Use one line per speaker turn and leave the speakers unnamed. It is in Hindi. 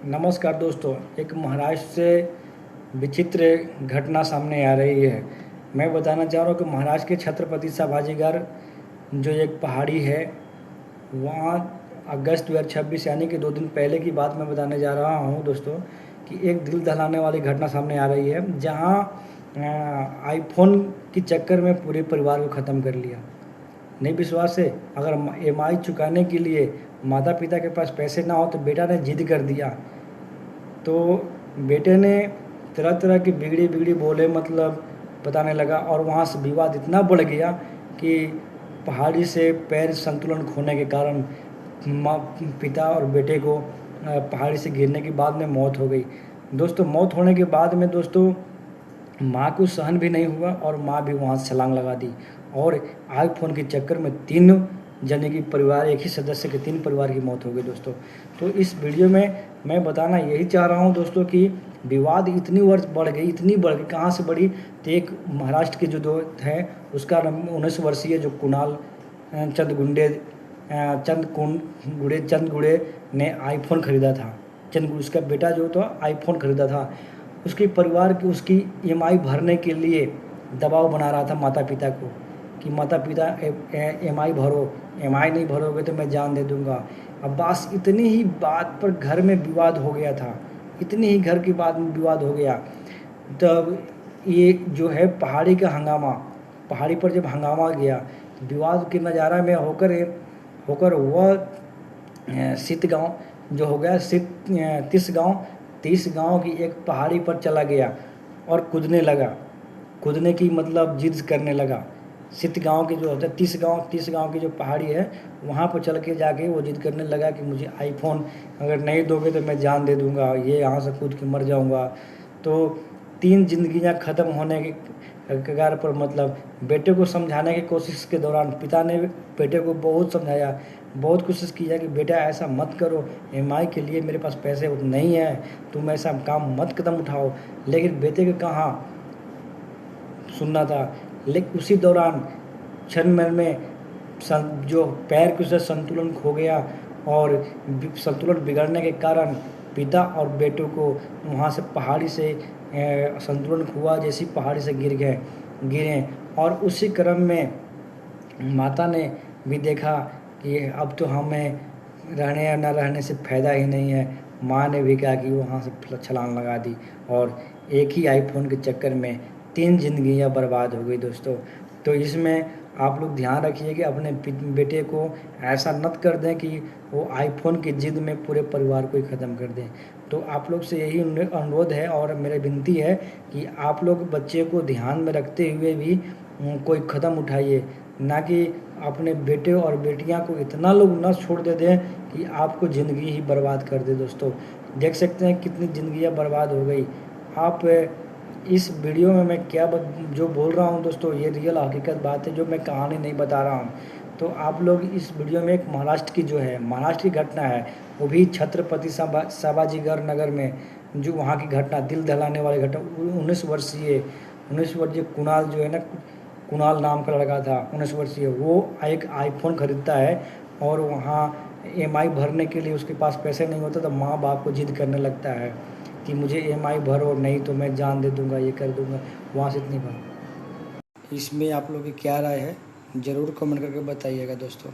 नमस्कार दोस्तों, एक महाराष्ट्र से विचित्र घटना सामने आ रही है। मैं बताना चाह रहा हूँ कि महाराष्ट्र के छत्रपति संभाजीनगर जो एक पहाड़ी है, वहाँ अगस्त 2026 यानी कि 2 दिन पहले की बात मैं बताने जा रहा हूँ दोस्तों, कि एक दिल दहलाने वाली घटना सामने आ रही है, जहाँ आईफोन के चक्कर में पूरे परिवार को ख़त्म कर लिया। नहीं विश्वास है? अगर EMI चुकाने के लिए माता पिता के पास पैसे ना हो तो बेटा ने जिद कर दिया, तो बेटे ने तरह तरह की बिगड़ी बिगड़ी बोले मतलब बताने लगा, और वहाँ से विवाद इतना बढ़ गया कि पहाड़ी से पैर संतुलन खोने के कारण माँ पिता और बेटे को पहाड़ी से गिरने के बाद में मौत हो गई। दोस्तों, मौत होने के बाद में दोस्तों माँ को सहन भी नहीं हुआ और माँ भी वहाँ से छलांग लगा दी, और आईफोन के चक्कर में 3 जने की परिवार, एक ही सदस्य के 3 परिवार की मौत हो गई दोस्तों। तो इस वीडियो में मैं बताना यही चाह रहा हूँ दोस्तों कि विवाद इतनी वर्ष बढ़ गई, इतनी बढ़ गई, कहाँ से बढ़ी। तो एक महाराष्ट्र के जो दोस्त हैं, उसका 19 वर्षीय जो कुणाल चंद गुड़े ने आईफोन ख़रीदा था। उसका बेटा जो था आईफोन ख़रीदा था। उसके परिवार की उसकी EMI भरने के लिए दबाव बना रहा था माता पिता को, कि माता पिता EMI भरो, EMI नहीं भरोगे तो मैं जान दे दूंगा। अब बस इतनी ही बात पर घर में विवाद हो गया था, इतनी ही घर की बात में विवाद हो गया। तब ये जो है पहाड़ी का हंगामा, पहाड़ी पर जब हंगामा गया, विवाद के नज़ारा में होकर वह सित गाँव जो हो गया 30 गाँव की एक पहाड़ी पर चला गया और कूदने लगा। कूदने की मतलब जिद करने लगा। सित गाँव के जो होता है 30 गाँव की जो पहाड़ी है, वहाँ पर चल के जाके वो जिद करने लगा कि मुझे आईफोन अगर नहीं दोगे तो मैं जान दे दूँगा, ये यहाँ से कूद के मर जाऊँगा। तो 3 जिंदगियाँ ख़त्म होने के कगार पर मतलब बेटे को समझाने की कोशिश के दौरान पिता ने बेटे को बहुत समझाया, बहुत कोशिश की है कि बेटा ऐसा मत करो, EMI के लिए मेरे पास पैसे नहीं है, तुम ऐसा काम मत कदम उठाओ। लेकिन बेटे के कहाँ सुनना था। लेकिन उसी दौरान क्षण भर में जो पैर के उसे संतुलन खो गया, और संतुलन बिगड़ने के कारण पिता और बेटों को वहाँ से पहाड़ी से संतुलन हुआ जैसी पहाड़ी से गिरे। और उसी क्रम में माता ने भी देखा कि अब तो हमें रहने या न रहने से फ़ायदा ही नहीं है। माँ ने भी कहा कि वहाँ से छलांग लगा दी, और एक ही आईफोन के चक्कर में 3 जिंदगियाँ बर्बाद हो गई दोस्तों। तो इसमें आप लोग ध्यान रखिए कि अपने बेटे को ऐसा मत कर दें कि वो आईफोन की जिद में पूरे परिवार को ही ख़त्म कर दें। तो आप लोग से यही अनुरोध है और मेरी विनती है कि आप लोग बच्चे को ध्यान में रखते हुए भी कोई कदम उठाइए, ना कि अपने बेटे और बेटियां को इतना लोग न छोड़ दे दें कि आपको ज़िंदगी ही बर्बाद कर दे। दोस्तों, देख सकते हैं कितनी ज़िंदगियां बर्बाद हो गई। आप इस वीडियो में मैं क्या जो बोल रहा हूं दोस्तों, ये रियल हकीकत बात है, जो मैं कहानी नहीं बता रहा हूं। तो आप लोग इस वीडियो में एक महाराष्ट्र की घटना है, वो भी छत्रपति संभाजीनगर नगर में, जो वहाँ की घटना, दिल दहलाने वाली घटना। 19 वर्षीय कुणाल जो है ना, कुणाल नाम का लड़का था 19 वर्षीय, वो एक आईफोन ख़रीदता है, और वहाँ EMI भरने के लिए उसके पास पैसे नहीं होता तो माँ बाप को जिद करने लगता है कि मुझे EMI भरो, नहीं तो मैं जान दे दूँगा, ये कर दूँगा, वहाँ से इतनी भरो। इसमें आप लोगों की क्या राय है, ज़रूर कमेंट करके बताइएगा दोस्तों।